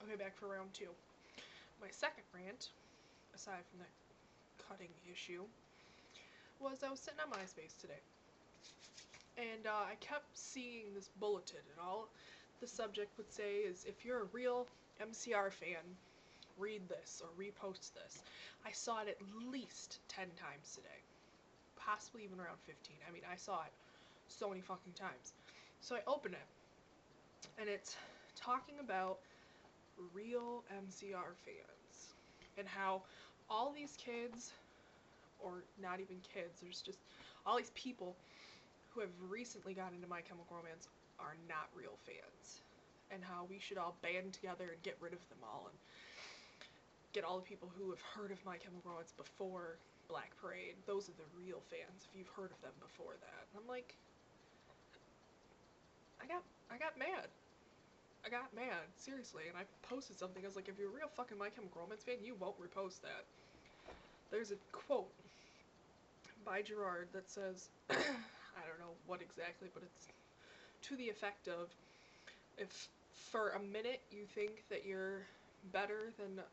coming back for round two. My second rant, aside from that cutting issue, was I was sitting on MySpace today. And I kept seeing this bulletin, and all the subject would say is, if you're a real MCR fan, read this or repost this. I saw it at least 10 times today. Possibly even around 15. I mean, I saw it so many fucking times. So I open it, and it's talking about real MCR fans and how all these kids, or not even kids, there's just all these people who have recently gotten into My Chemical Romance are not real fans, and how we should all band together and get rid of them all and get all the people who have heard of My Chemical Romance before Black Parade. Those are the real fans if you've heard of them before that. And I'm like, I got mad. I got mad, seriously, and I posted something. I was like, if you're a real fucking My Chemical Romance fan, you won't repost that. There's a quote by Gerard that says, I don't know what exactly, but it's to the effect of, if for a minute you think that you're better than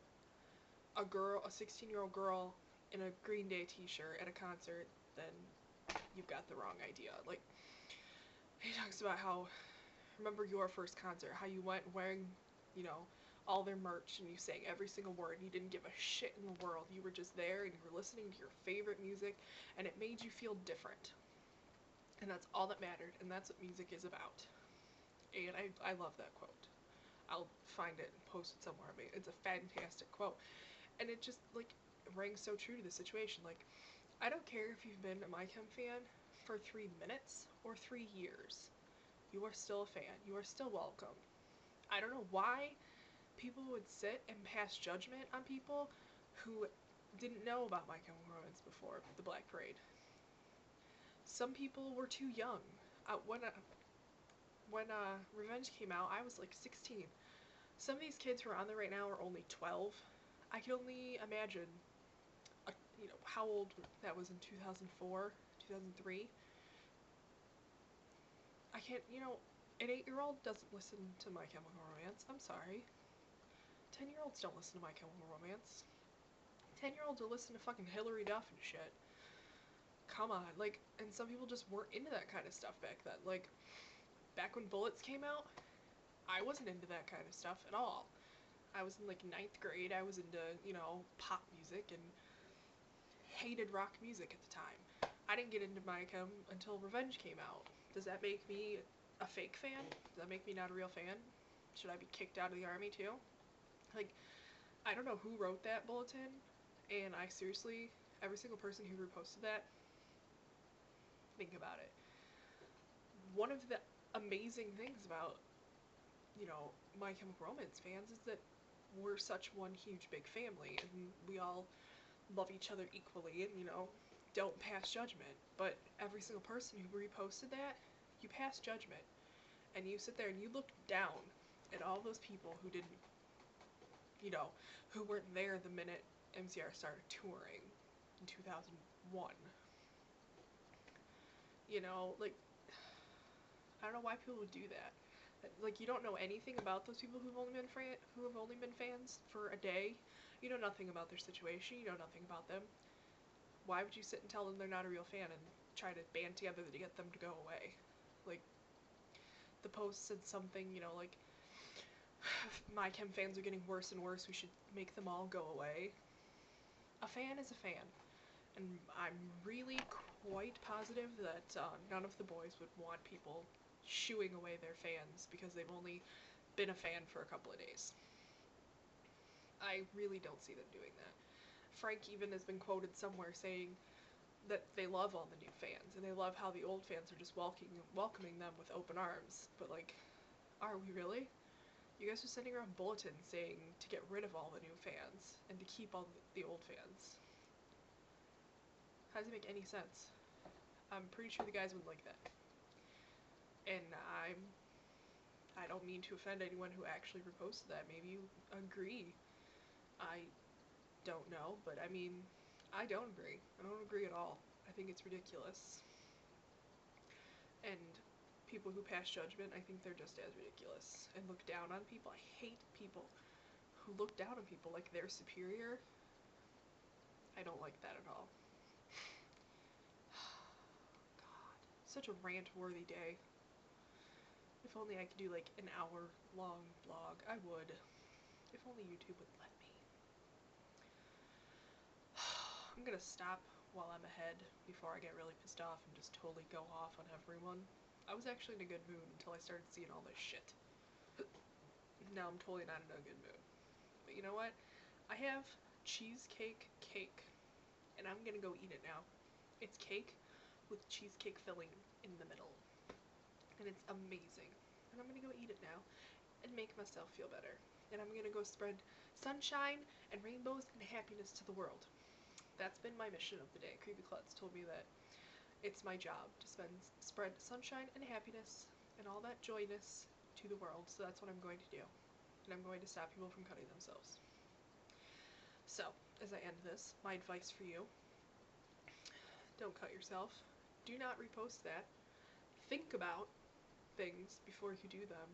a girl, a 16-year-old girl in a Green Day t-shirt at a concert, then you've got the wrong idea. Like, he talks about how, remember your first concert, how you went wearing, you know, all their merch and you sang every single word and you didn't give a shit in the world. You were just there and you were listening to your favorite music and it made you feel different. And that's all that mattered, and that's what music is about. And I love that quote. I'll find it and post it somewhere. I mean, it's a fantastic quote. And it just, like, rings so true to the situation. Like, I don't care if you've been a My Chem fan for 3 minutes or 3 years. You are still a fan. You are still welcome. I don't know why people would sit and pass judgment on people who didn't know about My Chemical Romance before the Black Parade. Some people were too young. When Revenge came out, I was like 16. Some of these kids who are on there right now are only 12. I can only imagine, you know, how old that was in 2004, 2003. I can't, you know, an 8-year-old doesn't listen to My Chemical Romance. I'm sorry. 10-year-olds don't listen to My Chemical Romance. 10-year-olds will listen to fucking Hillary Duff and shit. Come on, like, and some people just weren't into that kind of stuff back then. Like, back when Bullets came out, I wasn't into that kind of stuff at all. I was in, like, 9th grade. I was into, you know, pop music and hated rock music at the time. I didn't get into My Chem until Revenge came out. Does that make me a fake fan? Does that make me not a real fan? Should I be kicked out of the army too? Like, I don't know who wrote that bulletin, and I seriously, every single person who reposted that, think about it. One of the amazing things about, you know, My Chemical Romance fans is that we're such one huge big family and we all love each other equally and, you know, don't pass judgment. But every single person who reposted that, you pass judgment. And you sit there and you look down at all those people who didn't, you know, who weren't there the minute MCR started touring in 2001. You know, like, I don't know why people would do that. Like, you don't know anything about those people who've only been fans for a day. You know nothing about their situation. You know nothing about them. Why would you sit and tell them they're not a real fan and try to band together to get them to go away? Like, the post said something, you know, like, My Chem fans are getting worse and worse. We should make them all go away. A fan is a fan. And I'm really quite positive that none of the boys would want people shooing away their fans because they've only been a fan for a couple of days. I really don't see them doing that. Frank even has been quoted somewhere saying that they love all the new fans and they love how the old fans are just welcoming them with open arms. But, like, are we really? You guys are sending around bulletins saying to get rid of all the new fans and to keep all the old fans. How does it make any sense? I'm pretty sure the guys would like that. And I don't mean to offend anyone who actually reposted that. Maybe you agree. I don't know, but I mean, I don't agree. I don't agree at all. I think it's ridiculous. And people who pass judgment, I think they're just as ridiculous and look down on people. I hate people who look down on people like they're superior. I don't like that at all. God, such a rant-worthy day. If only I could do like an hour-long vlog, I would. If only YouTube would let me. I'm gonna stop while I'm ahead before I get really pissed off and just totally go off on everyone. I was actually in a good mood until I started seeing all this shit. Now I'm totally not in a good mood. But you know what? I have cheesecake cake, and I'm gonna go eat it now. It's cake with cheesecake filling in the middle, and it's amazing. And I'm gonna go eat it now and make myself feel better. And I'm gonna go spread sunshine and rainbows and happiness to the world. That's been my mission of the day. Creepy Klutz told me that it's my job to spread sunshine and happiness and all that joyness to the world. So that's what I'm going to do. And I'm going to stop people from cutting themselves. So, as I end this, my advice for you: don't cut yourself. Do not repost that. Think about things before you do them.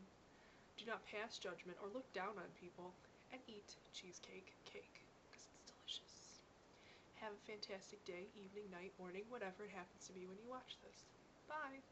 Do not pass judgment or look down on people, and eat cheesecake cake, because it's delicious. Have a fantastic day, evening, night, morning, whatever it happens to be when you watch this. Bye!